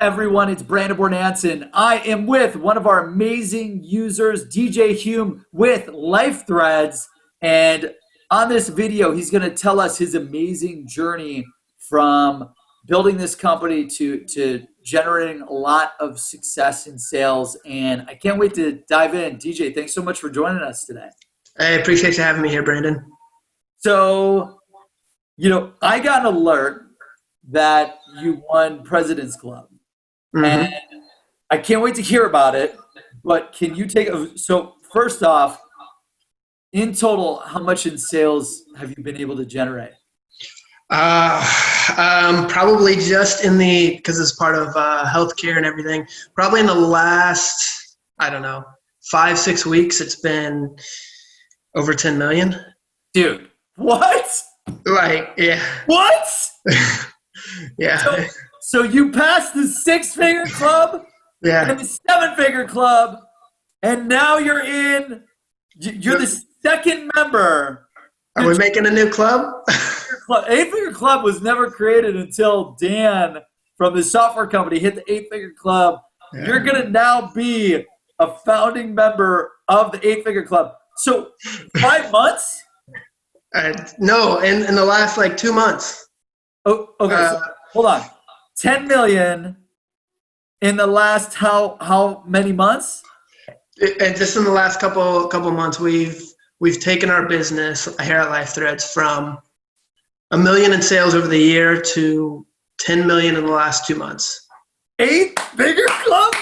everyone? It's Brandon Bornancin. I am with one of our amazing users, DJ Hume with LifeThreads. And on this video, he's going to tell us his amazing journey from building this company to generating a lot of success in sales. And I can't wait to dive in. DJ, thanks so much for joining us today. I appreciate you having me here, Brandon. So, I got an alert that you won President's Club. Mm-hmm. And I can't wait to hear about it. But can you so first off, in total, how much in sales have you been able to generate? Probably just because it's part of healthcare and everything, probably in the last, 5-6 weeks, it's been over 10 million. Dude, what? Right, yeah. What? Yeah. So you passed the 6-figure club, yeah, and the 7-figure club, and now you're the second member. Are we making a new club? 8-figure club was never created until Dan from the software company hit the 8-figure club. Yeah. You're going to now be a founding member of the 8-figure club. So 5 months? No, in the last 2 months. Oh, okay. So, hold on. 10 million in the last how many months? And just in the last couple months, we've taken our business here at LifeThreads from $1 million in sales over the year to 10 million in the last 2 months. 8-figure club?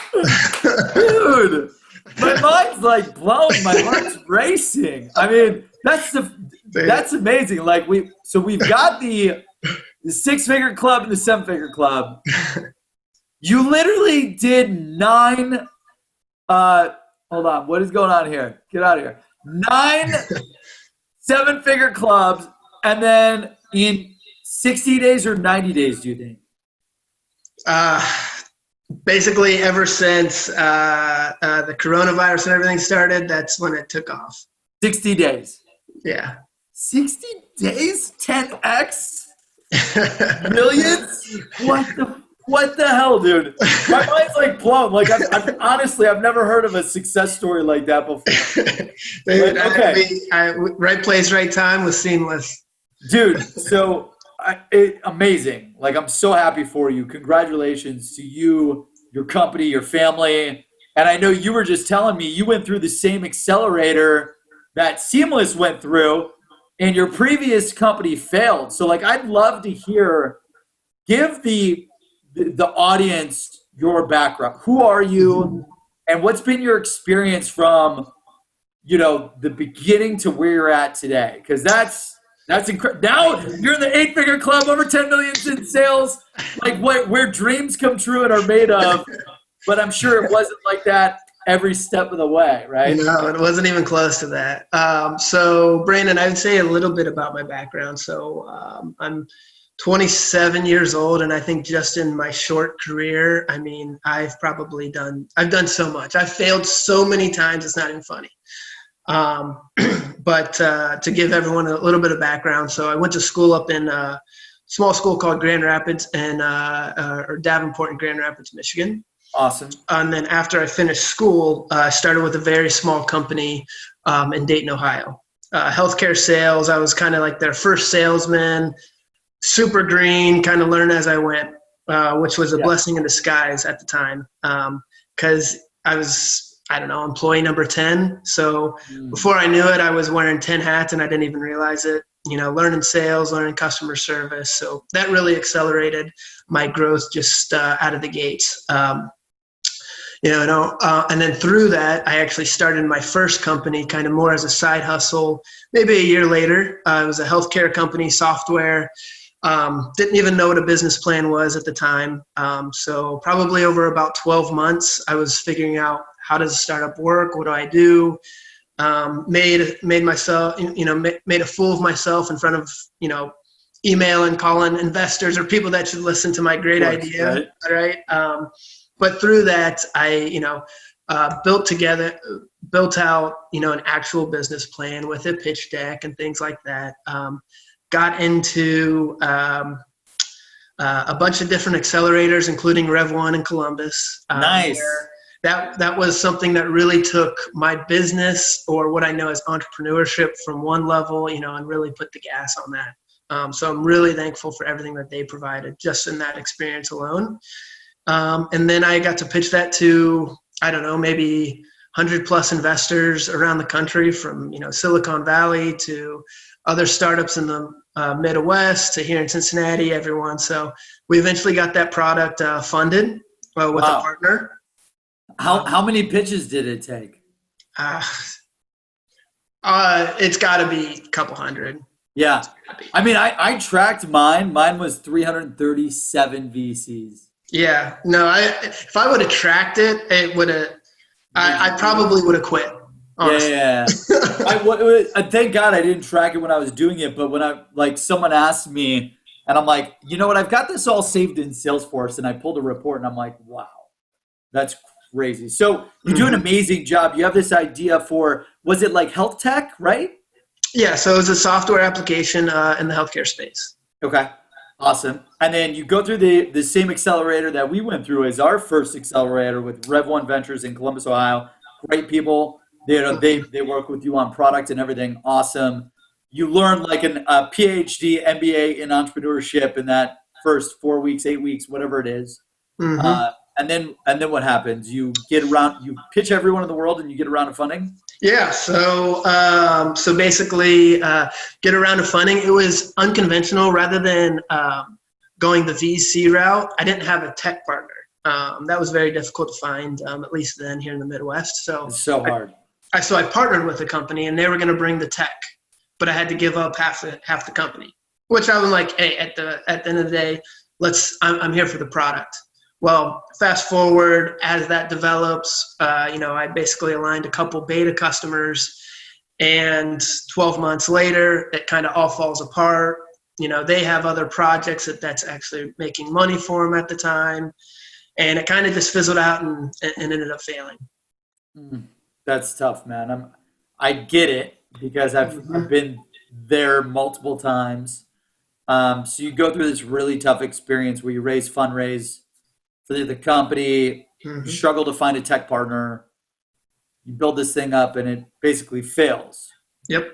Dude, my mind's blown. My heart's racing. I mean, that's amazing. We've got the 6-figure club and the 7-figure club. You literally did 9. Hold on. What is going on here? Get out of here. 9 7-figure clubs, and then in 60 days or 90 days, do you think? Basically, ever since the coronavirus and everything started, that's when it took off. 60 days. Yeah. 60 days? 10x? Millions? What the hell, dude? My mind's blown. I've never heard of a success story like that before. Dude, okay. Right place, right time was Seamless. Dude, so amazing. I'm so happy for you. Congratulations to you, your company, your family. And I know you were just telling me you went through the same accelerator that Seamless went through, and your previous company failed. So I'd love to give the audience your background. Who are you, and what's been your experience from the beginning to where you're at today? Because that's incredible. Now you're in the 8-figure club, over 10 million in sales, where dreams come true and are made of. But I'm sure it wasn't like that every step of the way, right? No, it wasn't even close to that. So Brandon, I would say a little bit about my background. So I'm 27 years old, and I think just in my short career, I've done so much. I've failed so many times, it's not even funny. But to give everyone a little bit of background, so I went to school up in a small school called Grand Rapids or Davenport in Grand Rapids, Michigan. Awesome. And then after I finished school, I started with a very small company in Dayton, Ohio. Healthcare sales. I was kind of their first salesman. Super green, kind of learn as I went, which was a blessing in disguise at the time, because I was, employee number 10. So before I knew it, I was wearing 10 hats and I didn't even realize it, learning sales, learning customer service. So that really accelerated my growth just out of the gates. And then through that, I actually started my first company kind of more as a side hustle. Maybe a year later, it was a healthcare company, software. Didn't even know what a business plan was at the time. So probably over about 12 months, I was figuring out, how does a startup work? What do I do? Made myself, made a fool of myself in front of, email and calling investors or people that should listen to my great idea. Right. But through that, I, built out, an actual business plan with a pitch deck and things like that. Got into a bunch of different accelerators, including Rev One in Columbus. Nice. Where that was something that really took my business, or what I know as entrepreneurship, from one level, and really put the gas on that. So I'm really thankful for everything that they provided just in that experience alone. And then I got to pitch that to, I don't know, maybe 100 plus investors around the country, from Silicon Valley to other startups in the Midwest to here in Cincinnati, everyone. So we eventually got that product funded with a partner. How many pitches did it take? It's got to be a couple hundred. Yeah. I mean, I tracked mine. Mine was 337 VCs. Yeah. No, if I would have tracked it, it would have, I probably would have quit. Honestly. Yeah. Thank God I didn't track it when I was doing it. But when someone asked me, and I'm like, you know what? I've got this all saved in Salesforce, and I pulled a report, and I'm like, wow, that's crazy. So you do an amazing job. You have this idea for, was it like health tech, right? Yeah. So it was a software application in the healthcare space. Okay. Awesome. And then you go through the same accelerator that we went through as our first accelerator with Rev One Ventures in Columbus, Ohio. Great people. They work with you on product and everything. Awesome. You learn like a PhD, MBA in entrepreneurship in that first 4 weeks, 8 weeks, whatever it is. And then what happens? You pitch everyone in the world, and you get a round of funding. Yeah. So basically, get a round of funding. It was unconventional. Rather than going the VC route, I didn't have a tech partner. That was very difficult to find, at least then here in the Midwest. So it's so hard. So I partnered with a company, and they were going to bring the tech, but I had to give up half the company. Which I was like, hey, at the end of the day, I'm here for the product. Well, fast forward, as that develops, I basically aligned a couple beta customers, and 12 months later, it kind of all falls apart. They have other projects that's actually making money for them at the time, and it kind of just fizzled out and ended up failing. That's tough, man. I get it, because I've been there multiple times. So you go through this really tough experience where you fundraise for the company, you struggle to find a tech partner, you build this thing up, and it basically fails. Yep.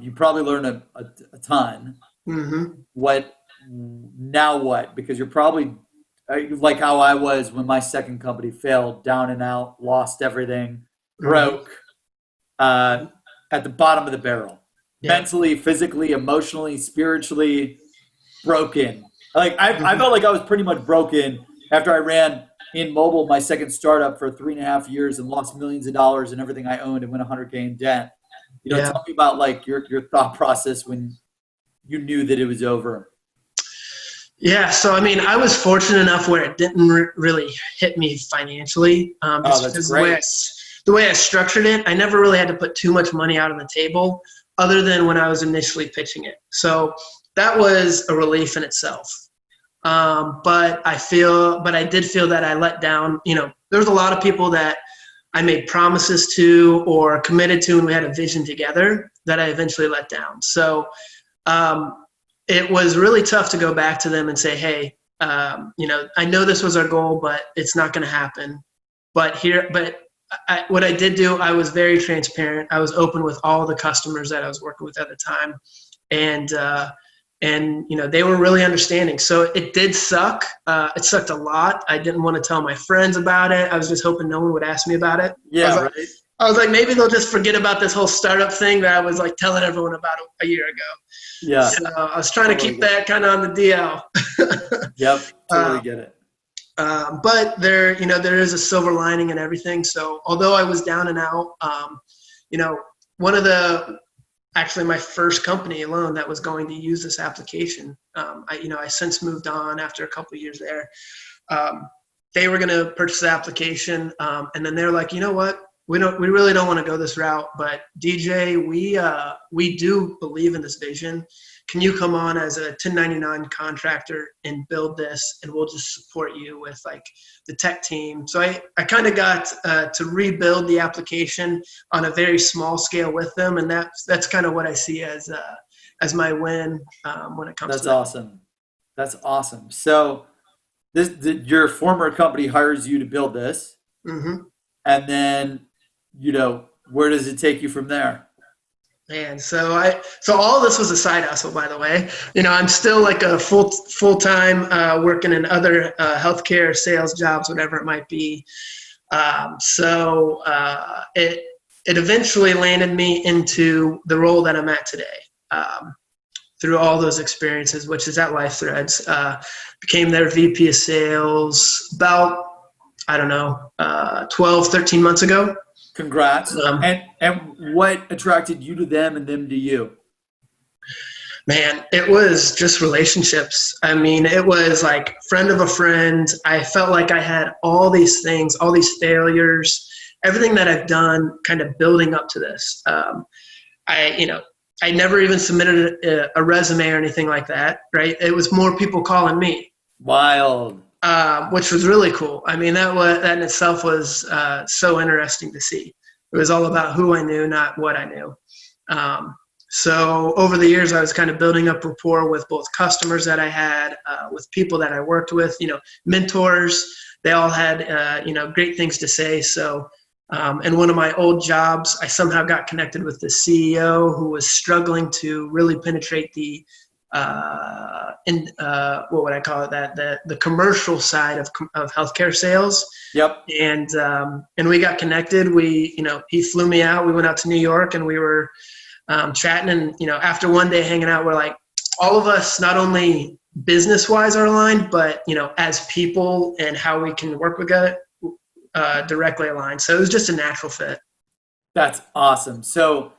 You probably learn a ton. Now what? Because you're probably like how I was when my second company failed, down and out, lost everything, broke, at the bottom of the barrel. Yeah. Mentally, physically, emotionally, spiritually broken. I felt like I was pretty much broken after I ran in mobile, my second startup, for 3.5 years, and lost millions of dollars and everything I owned, and went 100K in debt. Tell me about your thought process when you knew that it was over. Yeah. So, I mean, I was fortunate enough where it didn't really hit me financially. That's great. The way I structured it, I never really had to put too much money out on the table, other than when I was initially pitching it. So that was a relief in itself. But I did feel that I let down, there was a lot of people that I made promises to or committed to, and we had a vision together, that I eventually let down. So, it was really tough to go back to them and say, hey, I know this was our goal, but it's not going to happen. What I did do, I was very transparent. I was open with all the customers that I was working with at the time. And they were really understanding. So it did suck. It sucked a lot. I didn't want to tell my friends about it. I was just hoping no one would ask me about it. Yeah, I was like, maybe they'll just forget about this whole startup thing that I was like telling everyone about a year ago. Yeah. So I was trying to keep that kind of on the DL. Yep, totally get it. But there is a silver lining in everything. So although I was down and out, actually my first company alone that was going to use this application, I since moved on after a couple of years there. They were going to purchase the application, and then they're like, you know what? We really don't want to go this route, but DJ, we do believe in this vision. Can you come on as a 1099 contractor and build this, and we'll just support you with like the tech team. So I kind of got to rebuild the application on a very small scale with them, and that's kind of what I see as my win when it comes. That's to that. Awesome. That's awesome. So your former company hires you to build this, Hmm. and then, where does it take you from there? And so all this was a side hustle, by the way. I'm still like a full time working in other healthcare sales jobs, whatever it might be. It eventually landed me into the role that I'm at today. Um, through all those experiences, which is at LifeThreads, became their VP of sales about, I don't know, 12, 13 months ago. Congrats. Um, And what attracted you to them and them to you? Man, it was just relationships. I mean, it was like friend of a friend. I felt like I had all these things, all these failures, everything that I've done kind of building up to this. I, you know, I never even submitted a resume or anything like that, right? It was more people calling me, Wild. which was really cool. I mean, that in itself was so interesting to see. It was all about who I knew, not what I knew. Um, so over the years, I was kind of building up rapport with both customers that I had, with people that I worked with, mentors. They all had, great things to say. So in one of my old jobs, I somehow got connected with the CEO who was struggling to really penetrate the what would I call it, that the commercial side of healthcare sales. Yep. And we got connected. He flew me out. We went out to New York and we were chatting. And after one day hanging out, we're like, all of us, not only business wise are aligned, but as people and how we can work with it, directly aligned. So it was just a natural fit. That's awesome. So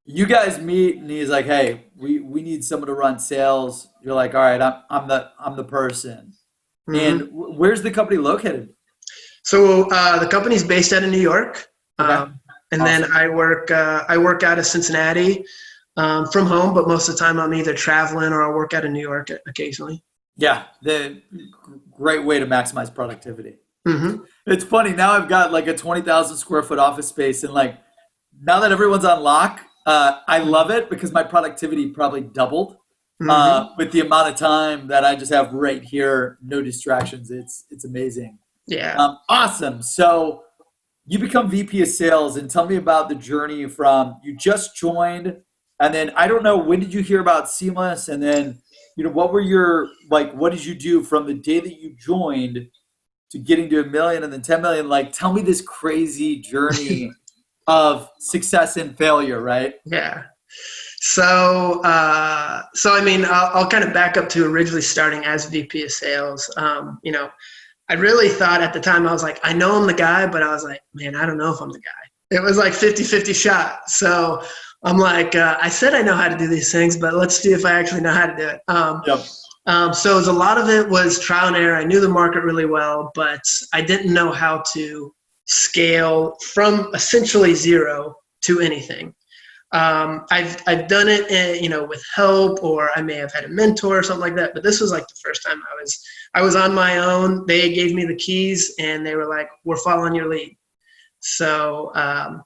you guys meet and he's like, "Hey, we need someone to run sales." You're like, "All right, I'm the person." And Hmm. where's the company located? So the company's based out of New York, Okay. and then Awesome. I work out of Cincinnati, from home. But most of the time, I'm either traveling or I'll work out of New York occasionally. Yeah, the great way to maximize productivity. Hmm. It's funny, now I've got like a 20,000 square foot office space, and like now that everyone's on lock, I love it because my productivity probably doubled Hmm. with the amount of time that I just have right here, no distractions. It's amazing. Yeah. Awesome. So you become VP of sales, and tell me about the journey from you just joined, and then I don't know, when did you hear about Seamless, and then what were your, like, what did you do from the day that you joined to getting to a million and then 10 million? Like, tell me this crazy journey of success and failure, right? Yeah. So I mean, I'll kind of back up to originally starting as VP of sales. I really thought at the time, I was like, I know I'm the guy, but I was like, man, I don't know if I'm the guy. It was like 50-50 shot. So I'm like, I said I know how to do these things, but let's see if I actually know how to do it. Yep. So a lot of it was trial and error. I knew the market really well, but I didn't know how to scale from essentially zero to anything. I've done it, with help, or I may have had a mentor or something like that. But this was like the first time I was on my own. They gave me the keys, and they were like, "We're following your lead." So uh,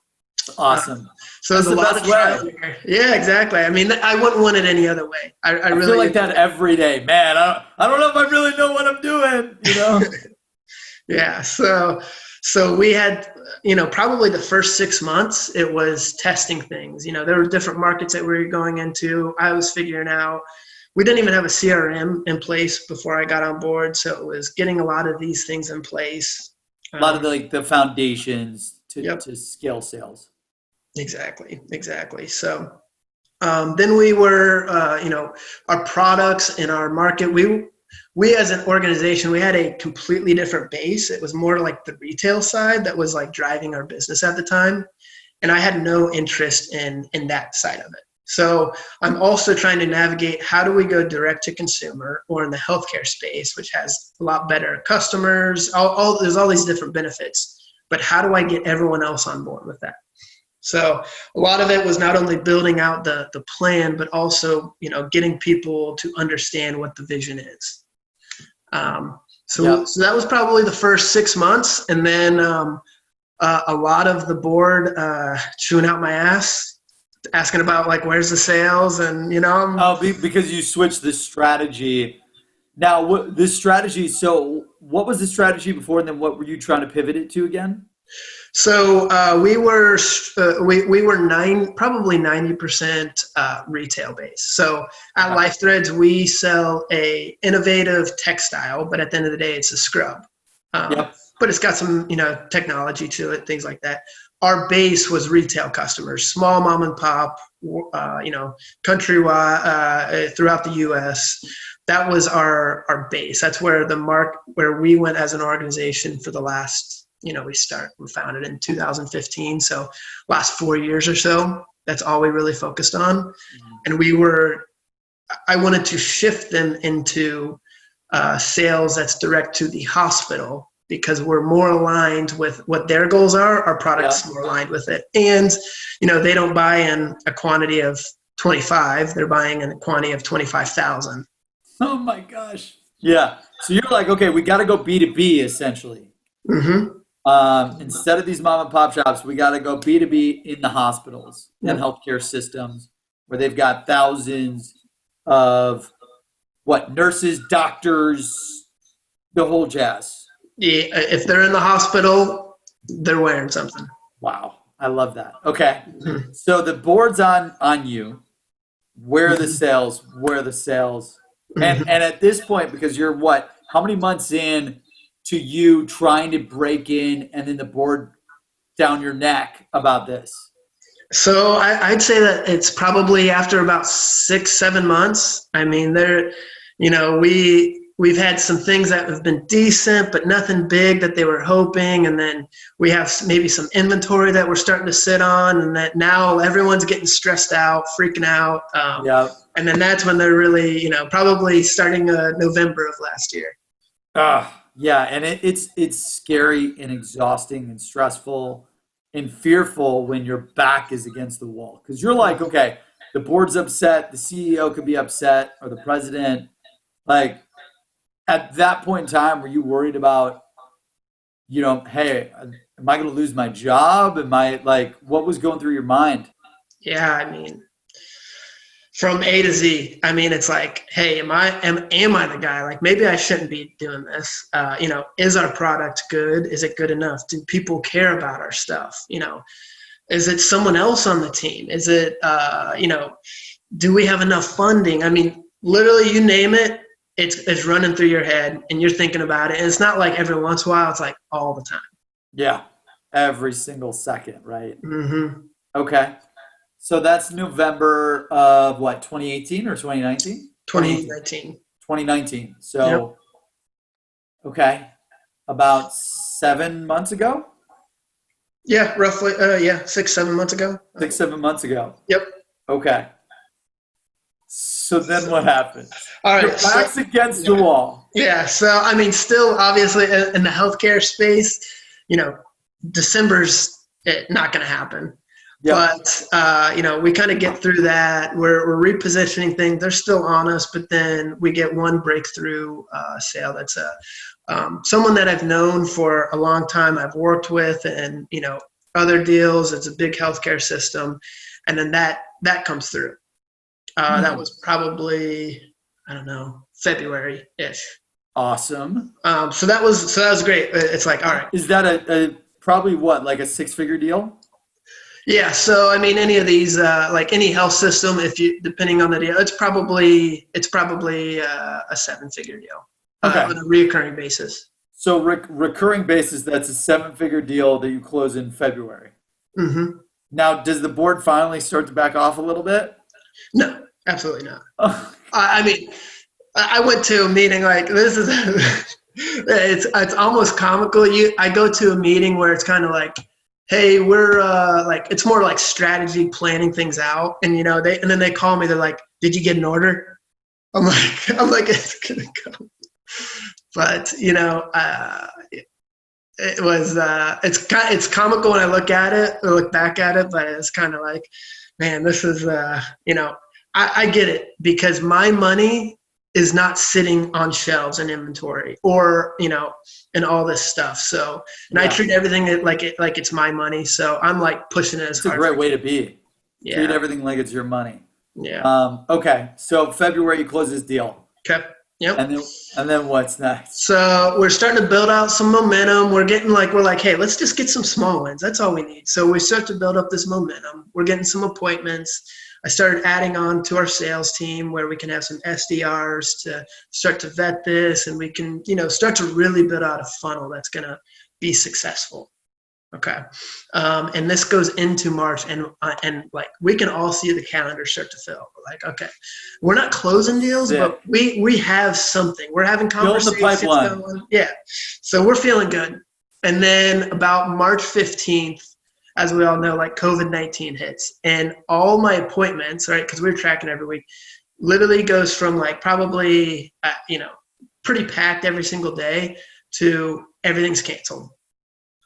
Awesome. so there's That's a the lot best of trial way. and error. Yeah, exactly. I mean, I wouldn't want it any other way. I I feel really like that every day, man. I don't know if I really know what I'm doing. Yeah. So we had, probably the first 6 months, it was testing things. There were different markets that we were going into. I was figuring out, we didn't even have a CRM in place before I got on board. So it was getting a lot of these things in place. A lot of Um, the, like, the foundations to yep, to scale sales. exactly. So then we were, our products in our market, we as an organization, we had a completely different base. It was more like the retail side that was like driving our business at the time. And I had no interest in that side of it. So I'm also trying to navigate, how do we go direct to consumer or in the healthcare space, which has a lot better customers, there's all these different benefits, but how do I get everyone else on board with that? So a lot of it was not only building out the plan, but also, getting people to understand what the vision is. So Yep. that was probably the first 6 months. And then a lot of the board chewing out my ass, asking about like, where's the sales? And, Oh, because you switched the strategy. Now, this strategy, so what was the strategy before, and then what were you trying to pivot it to again? So we were probably 90% retail based. So at Okay. LifeThreads we sell a innovative textile, but at the end of the day it's a scrub. Um, Yep. but it's got some technology to it, things like that. Our base was retail customers, small mom and pop, countrywide throughout the U.S. That was our base. That's where where we went as an organization for the last, we founded in 2015. So last 4 years or so, that's all we really focused on. Mhm. And I wanted to shift them into sales that's direct to the hospital because we're more aligned with what their goals are. Our Yeah. product's more aligned with it. And, they don't buy in a quantity of 25, they're buying in a quantity of 25,000. Oh my gosh. Yeah. So you're like, okay, we got to go B2B essentially. Mm-hmm. Instead of these mom and pop shops, we got to go B2B in the hospitals and Yep. healthcare systems where they've got thousands of what nurses, doctors, the whole jazz. Yeah, if they're in the hospital, they're wearing something. Wow. I love that. Okay. Mhm. So the board's on you. Where are the Mhm. sales? Where are the sales? Mhm. And at this point, because you're what? How many months in to you trying to break in and then the board down your neck about this? So I'd say that it's probably after about 6, 7 months. I mean, we've had some things that have been decent, but nothing big that they were hoping, and then we have maybe some inventory that we're starting to sit on, and that now everyone's getting stressed out, freaking out, Yeah. and then that's when they're really, probably starting November of last year. Yeah, and it's scary and exhausting and stressful and fearful when your back is against the wall because you're like, okay, the board's upset, the CEO could be upset, or the president. Like at that point in time, were you worried about, hey, am I going to lose my job? Am I like, what was going through your mind? Yeah, I mean, from A to Z. I mean, it's like, hey, am I the guy? Like, maybe I shouldn't be doing this. Is our product good? Is it good enough? Do people care about our stuff? Is it someone else on the team? Is it, do we have enough funding? I mean, literally, you name it, it's running through your head, and you're thinking about it. And it's not like every once in a while; it's like all the time. Yeah, every single second, right? Mm-hmm. Okay. So that's November of what, 2018 or 2019? 2018. 2019. 2019. Yep. So, okay, about 7 months ago, Yeah, roughly. Yeah, 6, 7 months ago. 6, 7 months ago. Yep. Okay. So then So, what happens? all Your right. So back's against the yeah. wall. Yeah. So I mean, still obviously in the healthcare space, you know, December's not going to happen. Yep. But we kind of get through that. We're repositioning things. They're still on us, but then we get one breakthrough sale. That's someone that I've known for a long time. I've worked with, and other deals. It's a big healthcare system, and then that comes through. That Hmm. was probably, I don't know, February ish. Awesome. So that was great. It's like, all right. Is that a probably what, like a six-figure deal? Yeah, so I mean, any of these, like any health system, if you depending on the deal, it's probably a seven-figure deal Okay. on a reoccurring basis. So recurring basis, that's a seven-figure deal that you close in February. Hmm. Now, does the board finally start to back off a little bit? No, absolutely not. I mean, I went to a meeting like this is it's almost comical. I go to a meeting where it's kind of like, hey, we're like it's more like strategy planning things out, and then they call me. They're like, did you get an order? I'm like it's gonna go, but it was it's comical when I look at it, or look back at it, but it's kind of like, man, this is I get it because my money is not sitting on shelves and inventory or and all this stuff. So and I Yeah, treat everything like it's my money. So I'm like pushing it as it's a hard. great way to be. Treat Yeah, everything like it's your money. yeah. Okay, so February you close this deal. Okay. Yep. And then what's next? So we're starting to build out some momentum. We're like, hey, let's just get some small wins. That's all we need. So we start to build up this momentum. We're getting some appointments. I started adding on to our sales team where we can have some SDRs to start to vet this, and we can, start to really build out a funnel that's going to be successful. Okay. And this goes into March, and like we can all see the calendar start to fill. We're like, okay, we're not closing deals, but we have something. We're having conversations Building the pipeline. going. Yeah. So we're feeling good. And then about March 15th, as we all know, like COVID-19 hits, and all my appointments, right, because we're tracking every week, literally goes from like probably, pretty packed every single day to everything's canceled.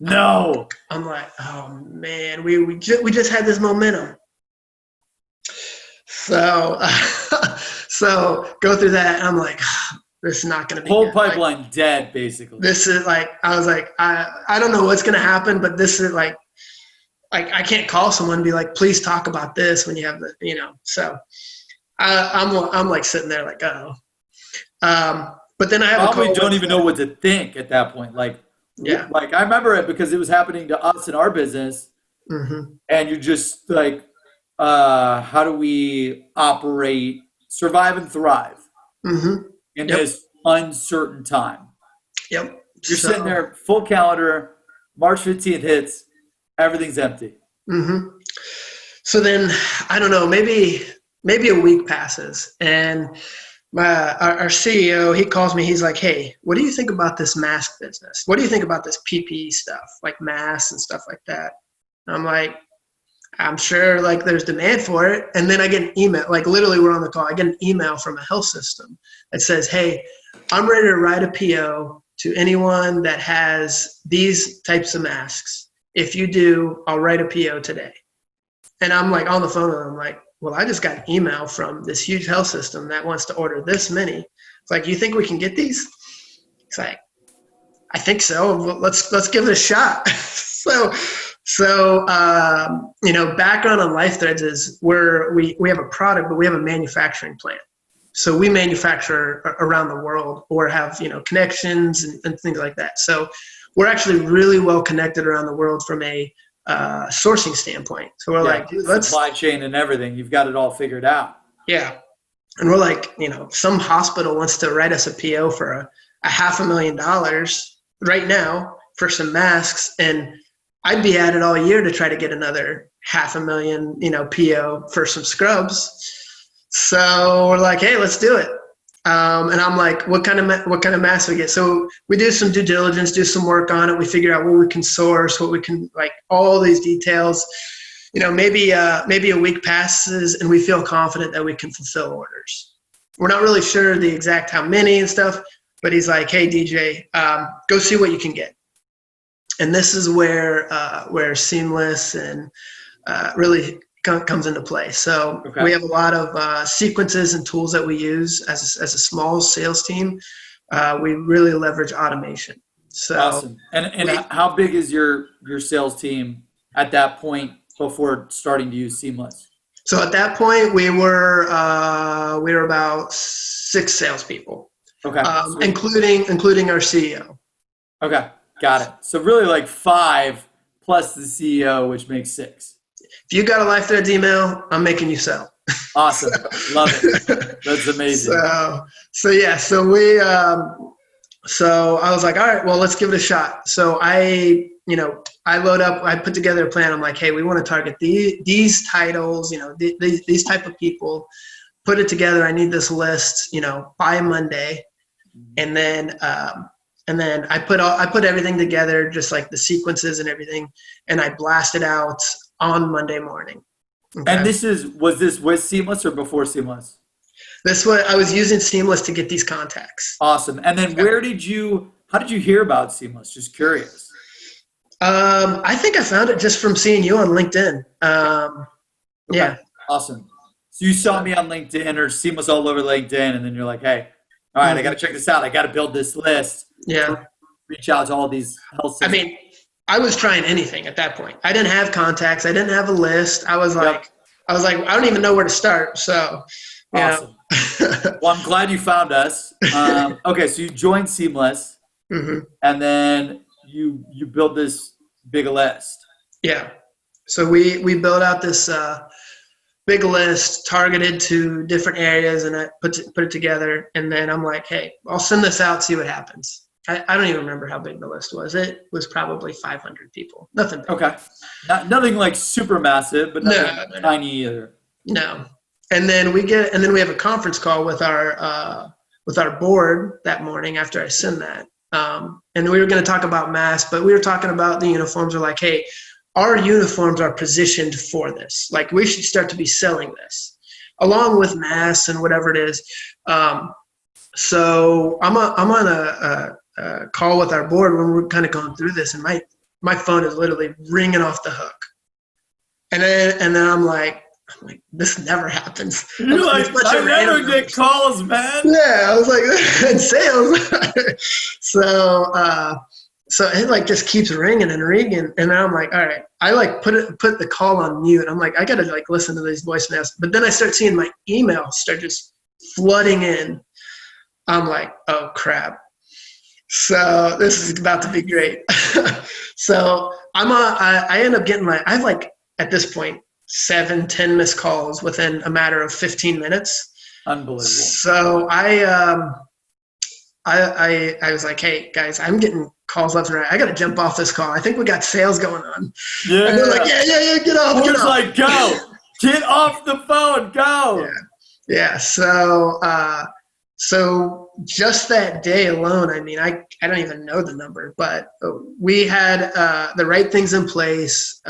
No. I'm like, oh man, we just had this momentum. So so go through that, and I'm like, this is not going to be Whole good. pipeline Like, dead, basically. this is like, I was like, I don't know what's going to happen, but this is like I can't call someone and be like, please talk about this when you have the, So I'm like sitting there like, oh. But then I have Probably a call. don't even know what to think at that point. Like I remember it because it was happening to us in our business, and you're just like, how do we operate, survive, and thrive in this uncertain time? Yep. You're sitting there, full calendar. March 15th hits, everything's empty. So then, I don't know, maybe a week passes, and our CEO, he calls me. He's like, hey, what do you think about this mask business? What do you think about this PPE stuff, like masks and stuff like that? And I'm like, I'm sure like there's demand for it. And then I get an email, like literally we're on the call. I get an email from a health system that says, hey, I'm ready to write a PO to anyone that has these types of masks. If you do, I'll write a PO today. And I'm like on the phone with them, like, well, I just got an email from this huge health system that wants to order this many. It's like, you think we can get these? It's like, I think so. Well, let's give it a shot. So background on LifeThreads is we have a product, but we have a manufacturing plant. So we manufacture around the world, or have connections and things like that. So we're actually really well connected around the world from a sourcing standpoint. So we're like, dude, let's supply chain and everything. You've got it all figured out. Yeah. And we're like, some hospital wants to write us a PO for a $500,000 right now for some masks. And I'd be at it all year to try to get another $500,000, PO for some scrubs. So we're like, hey, let's do it. And I'm like, what kind of mask we get? So we do some due diligence, do some work on it. We figure out what we can source, what we can, like all these details. Maybe a week passes and we feel confident that we can fulfill orders. We're not really sure the exact how many and stuff, but he's like, hey, DJ, go see what you can get. And this is where Seamless and really comes into play. So we have a lot of sequences and tools that we use as a small sales team. We really leverage automation. So awesome. And how big is your sales team at that point before starting to use Seamless? So at that point, we were about 6 salespeople. Okay. Including our CEO. Okay, got it. So really like 5 plus the CEO, which makes 6. If you got a LifeThreads email, I'm making you sell. Awesome. Love it. That's amazing. So I was like, all right, well, let's give it a shot. So I load up, I put together a plan. I'm like, hey, we want to target these titles, these type of people, put it together. I need this list, by Monday. And then I put everything together, just like the sequences and everything. And I blast it out on Monday morning. Okay. And was this with Seamless or before Seamless? I was using Seamless to get these contacts. Awesome. And then how did you hear about Seamless? Just curious. I think I found it just from seeing you on LinkedIn. Yeah. Awesome. So you saw me on LinkedIn or Seamless all over LinkedIn, and then you're like, hey, all right, I got to check this out. I got to build this list. Yeah. Reach out to all these health systems. I mean, I was trying anything at that point. I didn't have contacts. I didn't have a list. I was like, I don't even know where to start. So, awesome. Well, I'm glad you found us. Okay, so you joined Seamless, Hmm. and then you build this big list. Yeah. So we built out this big list targeted to different areas, and I put it together. And then I'm like, hey, I'll send this out, see what happens. I don't even remember how big the list was. It was probably 500 people. Nothing big. Okay, nothing like super massive, but No, nothing no, no, tiny either. no. And then we have a conference call with our board that morning after I send that. And we were going to talk about masks, but we were talking about the uniforms. We're like, hey, our uniforms are positioned for this. Like, we should start to be selling this along with masks and whatever it is. So I'm on a call with our board when we're kind of going through this, and my phone is literally ringing off the hook. And then I'm like, this never happens. You're like, I never get calls, man. Yeah, I was like, in sales. so so it like just keeps ringing and ringing, and I'm like, all right. I like put the call on mute. I'm like, I gotta like listen to these voicemails. But then I start seeing my emails start just flooding in. I'm like, oh crap. So this is about to be great. So I end up getting I have like at this point 7-10 missed calls within a matter of 15 minutes. Unbelievable. So I was like, hey guys, I'm getting calls left and right. I got to jump off this call. I think we got sales going on. Yeah. And they're like, yeah, get off. Board's like, go, get off the phone, go. Yeah. So just that day alone, I mean, I don't even know the number, but we had the right things in place.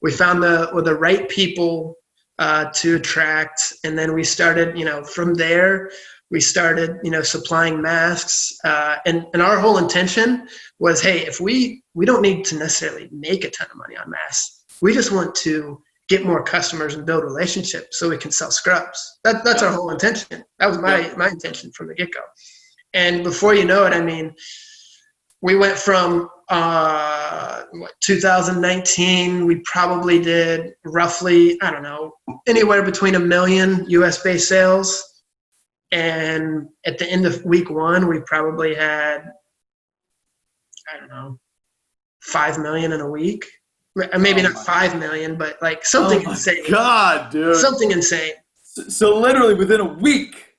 We found the right people to attract, and then we started, from there, we started, supplying masks. And our whole intention was, hey, if we don't need to necessarily make a ton of money on masks. We just want to get more customers and build relationships so we can sell scrubs. That's our whole intention. That was my intention from the get-go. And before you know it, I mean, we went from 2019, we probably did roughly, I don't know, anywhere between $1 million US-based sales. And at the end of week one, we probably had, I don't know, 5 million in a week. Maybe not 5 million, but like something insane. God, dude. Something insane. So literally within a week,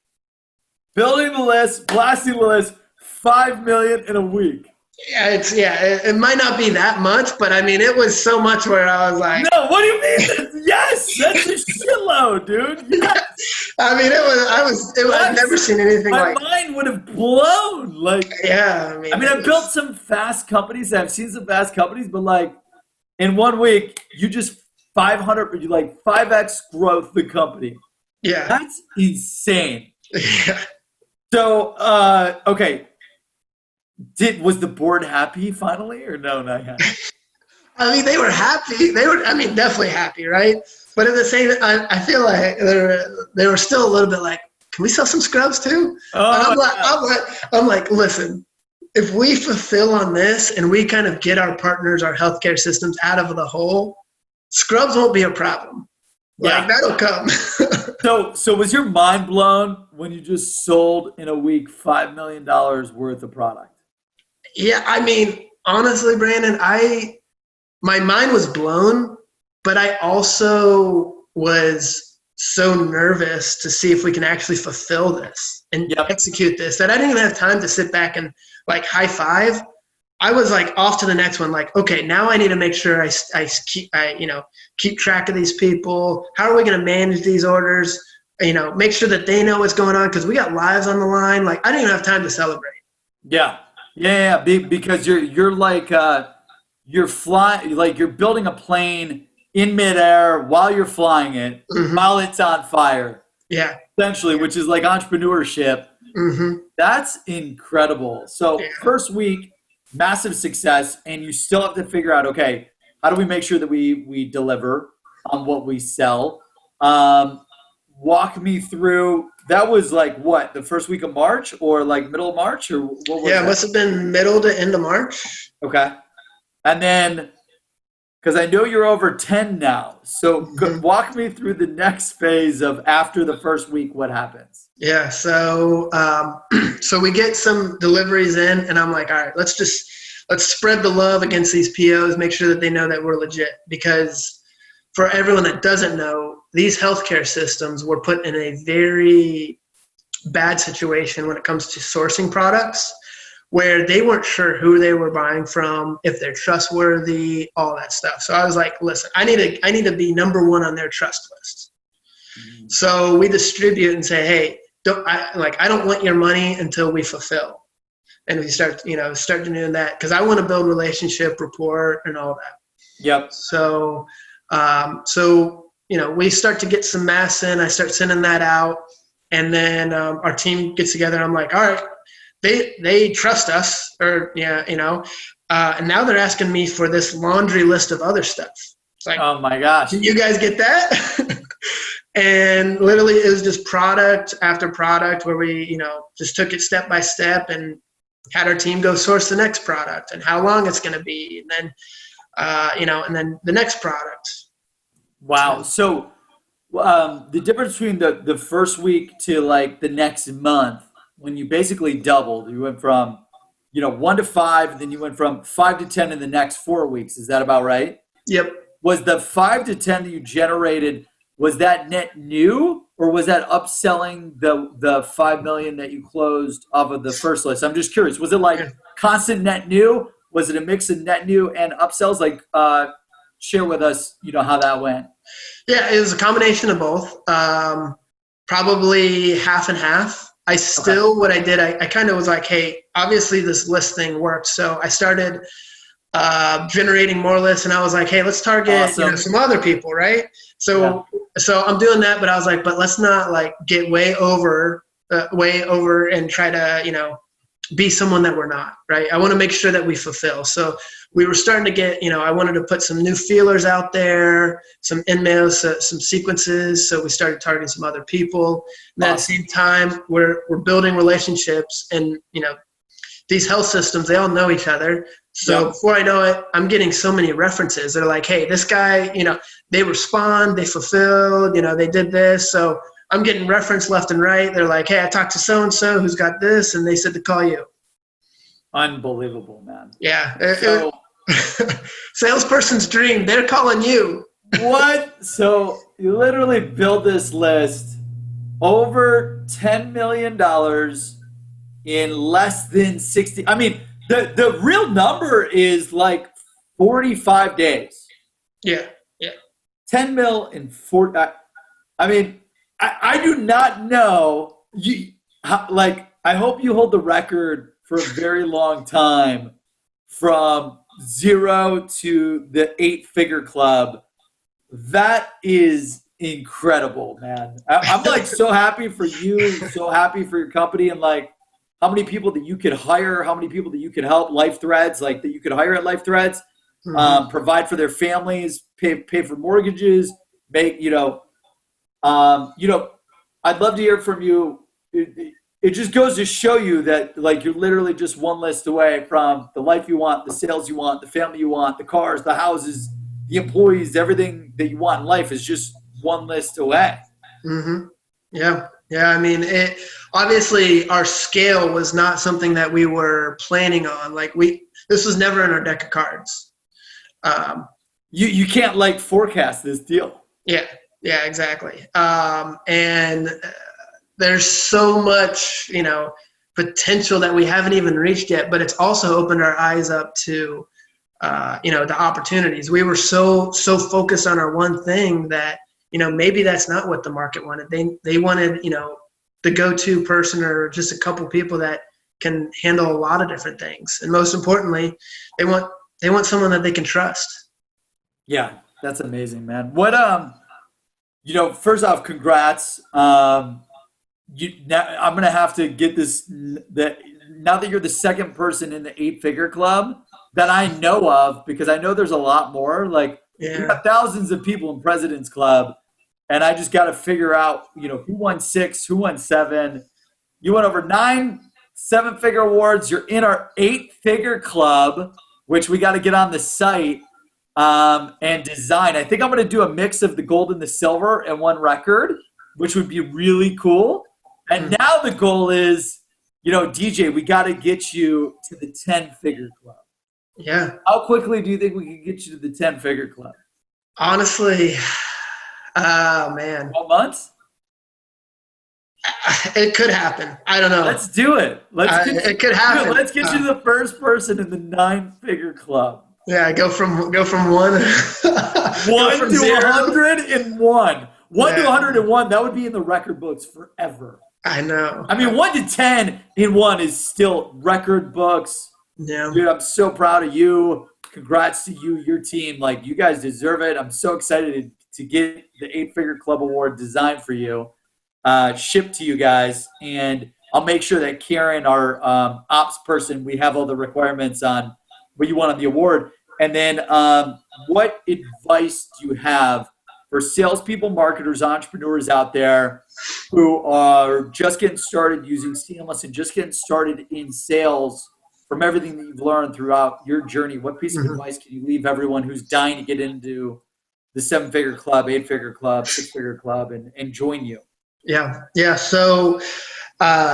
building the list, blasting the list, 5 million in a week. Yeah, it might not be that much, but I mean, it was so much where I was like, no, what do you mean? Yes, that's a shitload, dude. Yes. I mean, I've never seen anything like. My mind would have blown. Like, yeah, I mean, I've built some fast companies. I've seen some fast companies, but like in 1 week, you just 500, you like 5x growth the company. Yeah, that's insane. Yeah. So, okay. Was the board happy finally, or no, not happy? I mean, they were happy. Definitely happy, right? But at the same time, I feel like they were still a little bit like, can we sell some scrubs too? I'm like, listen, if we fulfill on this and we kind of get our partners, our healthcare systems out of the hole, scrubs won't be a problem. Like, that'll come. So was your mind blown when you just sold in a week $5 million worth of product? Yeah, I mean, honestly, Brandon, my mind was blown, but I also was so nervous to see if we can actually fulfill this and execute this that I didn't even have time to sit back and like high five. I was like off to the next one. Like, okay, now I need to make sure I keep track of these people. How are we going to manage these orders? Make sure that they know what's going on because we got lives on the line. Like, I didn't even have time to celebrate. Yeah. Because you're like you're flying, like you're building a plane in midair while you're flying it, while it's on fire. Yeah. Essentially, which is like entrepreneurship. Mm-hmm. That's incredible. So first week, massive success, and you still have to figure out, okay, how do we make sure that we deliver on what we sell? Walk me through. That was like what, the first week of March or like middle of March, or what was it must have been middle to end of March. Okay. And then, because I know you're over 10 now, so walk me through the next phase of after the first week, what happens? Yeah. So, so we get some deliveries in, and I'm like, all right, let's spread the love against these POs, make sure that they know that we're legit. Because for everyone that doesn't know, these healthcare systems were put in a very bad situation when it comes to sourcing products, where they weren't sure who they were buying from, if they're trustworthy, all that stuff. So I was like, listen, I need to be number one on their trust list. Mhm. So we distribute and say, hey, I don't want your money until we fulfill. And we start doing that because I want to build relationship, rapport, and all that. Yep. So, we start to get some mass in. I start sending that out, and then our team gets together. And I'm like, all right, they trust us, or and now they're asking me for this laundry list of other stuff. It's like, Oh my gosh. can you guys get that? And literally, it was just product after product where we, just took it step by step and had our team go source the next product and how long it's going to be, and then and then the next product. Wow. So the difference between the first week to like the next month, when you basically doubled, you went from, 1 to 5, and then you went from 5 to 10 in the next 4 weeks. Is that about right? Yep. Was the 5 to 10 that you generated, was that net new, or was that upselling the 5 million that you closed off of the first list? I'm just curious. Was it like constant net new? Was it a mix of net new and upsells? Like, share with us, how that went. Yeah, it was a combination of both. Probably half and half. Okay. What I did, I kind of was like, hey, obviously this list thing worked. So I started generating more lists, and I was like, hey, let's target, Awesome. some other people, right? Yeah. So I'm doing that, but I was like, but let's not like get way over and try to, be someone that we're not, right? I want to make sure that we fulfill. So we were starting to get, I wanted to put some new feelers out there, some in-mails, some sequences. So we started targeting some other people. And then at the Awesome. same time, we're building relationships, and, these health systems, they all know each other. So Yep. before I know it, I'm getting so many references. They're like, hey, this guy, they respond, they fulfilled, they did this. So I'm getting reference left and right. They're like, hey, I talked to so-and-so who's got this, and they said to call you. Unbelievable, man. Yeah. So Salesperson's dream. They're calling you. what? So you literally build this list over $10 million in less than 60. I mean, the real number is like 45 days. Yeah. Yeah. 10 mil in 40. I mean, I do not know. Like, I hope you hold the record for a very long time from zero to the 8-figure club. That is incredible, man. I'm like so happy for you, so happy for your company, and like how many people that you could hire, how many people that you could help, LifeThreads, like that you could hire at LifeThreads, Mm-hmm. provide for their families, pay for mortgages, make, I'd love to hear from you. It just goes to show you that like you're literally just one list away from the life you want, the sales you want, the family you want, the cars, the houses, the employees, everything that you want in life is just one list away. Mm-hmm. Yeah. Yeah. I mean, obviously our scale was not something that we were planning on. This was never in our deck of cards. Um, You can't like forecast this deal. yeah. Yeah, exactly. And there's so much, potential that we haven't even reached yet, but it's also opened our eyes up to, the opportunities. We were so focused on our one thing that, maybe that's not what the market wanted. They wanted, the go-to person or just a couple people that can handle a lot of different things. And most importantly, they want someone that they can trust. Yeah, that's amazing, man. What first off, congrats. I'm gonna have to get this. That now that you're the second person in the 8-figure club that I know of, because I know there's a lot more. Like we Yeah. got thousands of people in President's Club, and I just got to figure out, who won 6, who won 7. You went over 9 7-figure awards. You're in our 8-figure club, which we got to get on the site and design. I think I'm going to do a mix of the gold and the silver and one record, which would be really cool. And now the goal is, DJ, we got to get you to the 10-figure club. Yeah. How quickly do you think we can get you to the 10-figure club? Honestly, oh man, 12 months? it could happen. I don't know. Let's do it. It could happen. Let's get you the first person in the 9-figure club. Yeah, go from one, go 1 from to zero. 101. 1 to Yeah. 101. That would be in the record books forever. I know. I mean, 1 to 10 in one is still record books. Yeah. Dude, I'm so proud of you. Congrats to you, your team. Like, you guys deserve it. I'm so excited to get the 8-figure club award designed for you, shipped to you guys. And I'll make sure that Karen, our ops person, we have all the requirements on what you want on the award. And then what advice do you have for salespeople, marketers, entrepreneurs out there who are just getting started using Seamless and just getting started in sales from everything that you've learned throughout your journey? What piece of advice can you leave everyone who's dying to get into the 7-figure club, 8-figure club, 6-figure club, and join you? Yeah. Yeah. So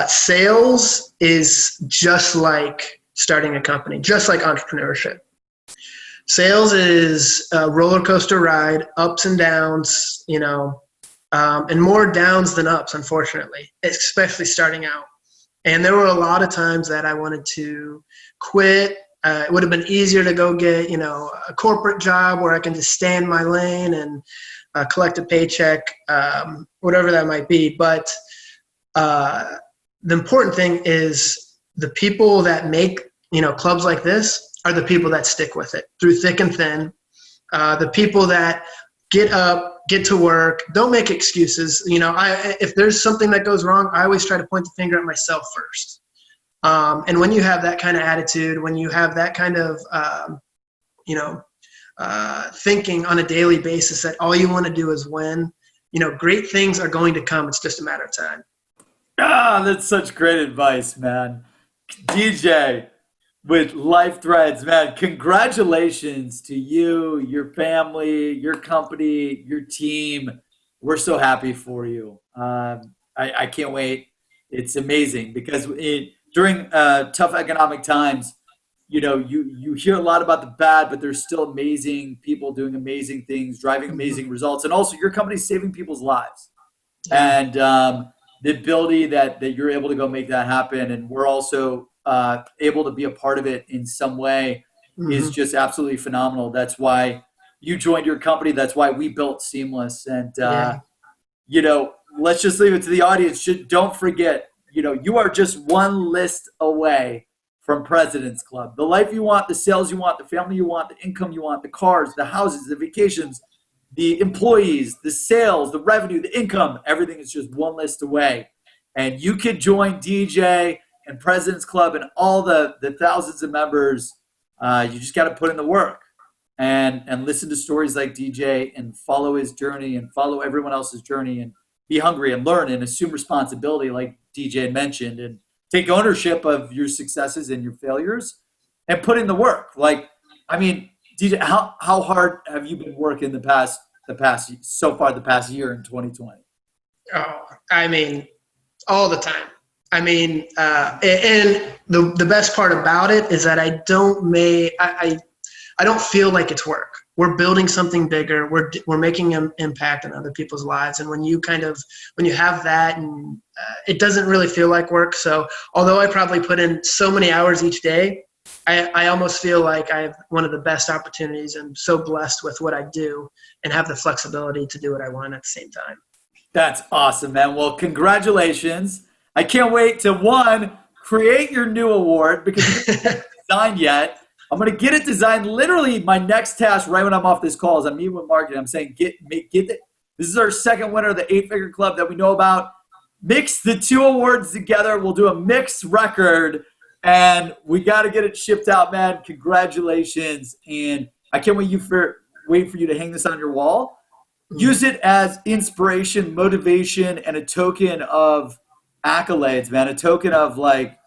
sales is just like starting a company, just like entrepreneurship. Sales is a roller coaster ride, ups and downs, and more downs than ups, unfortunately, especially starting out. And there were a lot of times that I wanted to quit. It would have been easier to go get, a corporate job where I can just stay in my lane and collect a paycheck, whatever that might be. But the important thing is the people that make, clubs like this are the people that stick with it through thick and thin. The people that get up, get to work, don't make excuses. If there's something that goes wrong, I always try to point the finger at myself first. And when you have that kind of attitude, when you have that kind of, thinking on a daily basis that all you want to do is win, great things are going to come. It's just a matter of time. That's such great advice, man. DJ with LifeThreads, man, congratulations to you, your family, your company, your team. We're so happy for you. I can't wait. It's amazing because during tough economic times, you hear a lot about the bad, but there's still amazing people doing amazing things, driving amazing results. And also your company's saving people's lives. And the ability that you're able to go make that happen. And we're also able to be a part of it in some way is just absolutely phenomenal. That's why you joined your company. That's why we built Seamless. And, let's just leave it to the audience. Don't forget, you are just one list away from President's Club. The life you want, the sales you want, the family you want, the income you want, the cars, the houses, the vacations, the employees, the sales, the revenue, the income, everything is just one list away. And you could join DJ and President's Club and all the thousands of members. You just got to put in the work and listen to stories like DJ and follow his journey and follow everyone else's journey and be hungry and learn and assume responsibility like DJ mentioned and take ownership of your successes and your failures and put in the work. Like, I mean, DJ, how hard have you been working the past year in 2020? Oh, I mean, all the time. I mean, and the best part about it is that I don't feel like it's work. We're building something bigger. We're making an impact on other people's lives. And when you have that, and it doesn't really feel like work. So although I probably put in so many hours each day, I almost feel like I have one of the best opportunities and so blessed with what I do and have the flexibility to do what I want at the same time. That's awesome, man. Well, congratulations. I can't wait to create your new award because it's not designed yet. I'm going to get it designed. Literally, my next task right when I'm off this call is I'm meeting with marketing. I'm saying, get it. This is our second winner of the 8-figure club that we know about. Mix the two awards together. We'll do a mixed record, and we got to get it shipped out, man. Congratulations. And I can't wait for you to hang this on your wall. Use it as inspiration, motivation, and a token of accolades, man. A token of like,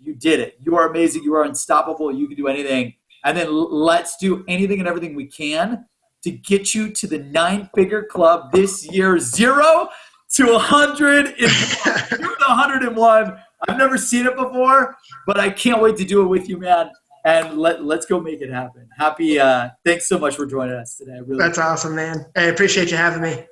you did it. You are amazing. You are unstoppable. You can do anything. And then let's do anything and everything we can to get you to the 9-figure club this year. 0 to 101. You're the 101. I've never seen it before, but I can't wait to do it with you, man. And let's go make it happen. Happy. Thanks so much for joining us today. I really. That's awesome, man. I appreciate you having me.